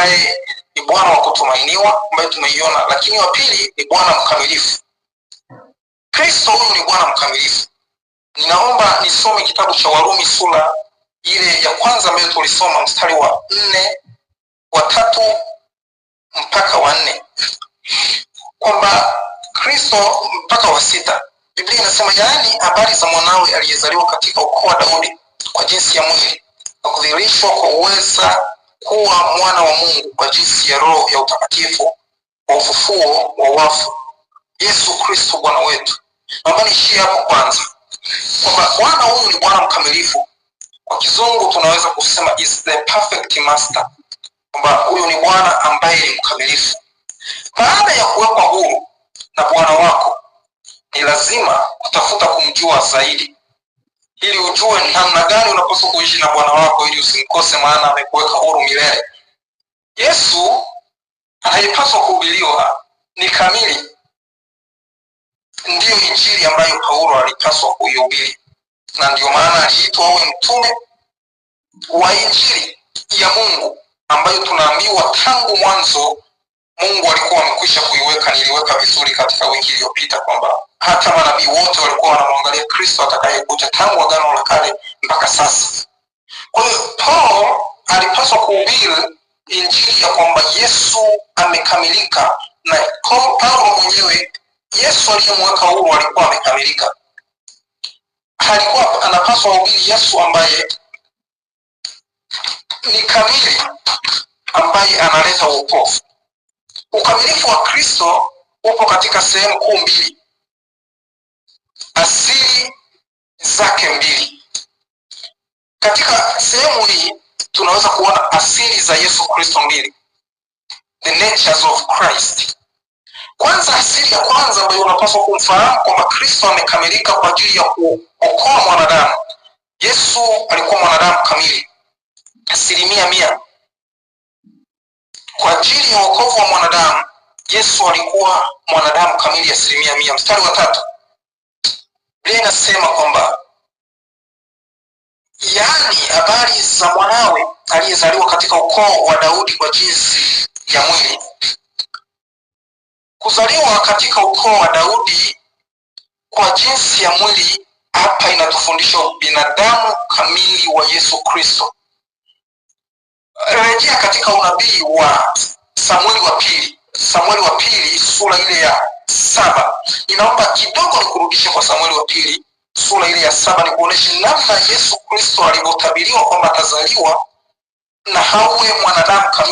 ambaye ni Bwana wa kutumainiwa ambaye tumeiona, lakini wa pili ni Bwana mkamilifu. Kristo huyu ni Bwana mkamilifu. Ninaomba nisome kitabu cha Warumi sura ile ya kwanza ambayo tulisoma mstari wa 4, wa 3 mpaka wa 4. Kwamba Kristo mpaka wa 6. Biblia inasema yaani habari za mwanawe aliyezaliwa katika ukoo wa Daudi kwa jinsi ya mwili, na kudhihirishwa kwa uweza kuwa mwana wa Mungu kwa jinsi ya Roho ya utakatifu wa ufufuo wa wafu, Yesu Kristo Bwana wetu. Naomba niishie hapo kwanza. Kwamba Bwana huyu ni Bwana mkamilifu. Kwa kizungu tunaweza kusema is the perfect master. Kwamba huyu ni Bwana ambaye ni mkamilifu. Baada ya kuwekwa huru na Bwana wako, ni lazima kutafuta kumjua zaidi, ili ujue namna gani unapaswa kuishi na Bwana wako ili usimkose, maana amekuweka huru milele. Yesu anayepaswa kuhubiriwa ni kamili. Ndiyo injili ambayo Paulo alipaswa kuihubiri, na ndio maana aliitwa awe mtume wa injili ya Mungu ambayo tunaambiwa tangu mwanzo Mungu alikuwa amekwisha kuiweka. Niliweka vizuri katika wiki iliyopita kwamba hata manabii wote walikuwa wanamwangalia Kristo atakayekuja tangu agano la kale mpaka sasa. Kwa hiyo Paulo alipaswa kuhubiri injili ya kwamba Yesu amekamilika, na Paulo mwenyewe Yesu aliyemweka huru alikuwa amekamilika. Alikuwa anapaswa kuhubiri Yesu ambaye ni kamili, ambaye analeta wokovu. Ukamilifu wa Kristo upo katika sehemu kuu mbili, asili zake mbili. Katika sehemu hii tunaweza kuona asili za Yesu Kristo mbili, the natures of Christ. Kwanza, asili ya kwanza ambayo unapaswa kumfahamu kwamba Kristo amekamilika kwa ajili ya kuokoa mwanadamu. Yesu alikuwa mwanadamu kamili 100%. Kwa ajili ya wokovu wa mwanadamu, Yesu alikuwa mwanadamu kamili 100%. Mstari wa 3. Biblia inasema kwamba yaani habari za mwanawe aliyezaliwa katika ukoo wa Daudi kwa jinsi ya mwili. Kuzaliwa katika ukoo wa Daudi kwa jinsi ya mwili hapa inatufundisha binadamu kamili wa Yesu Kristo. Rejea katika unabii wa Samueli wa pili sura ile ya 7. Ninaomba kidogo nikurudishe kwa Samueli wa pili sura ile ya 7 nikuoneshe namna Yesu Kristo alivyotabiriwa kwamba atazaliwa na hawe mwanadamu kamili.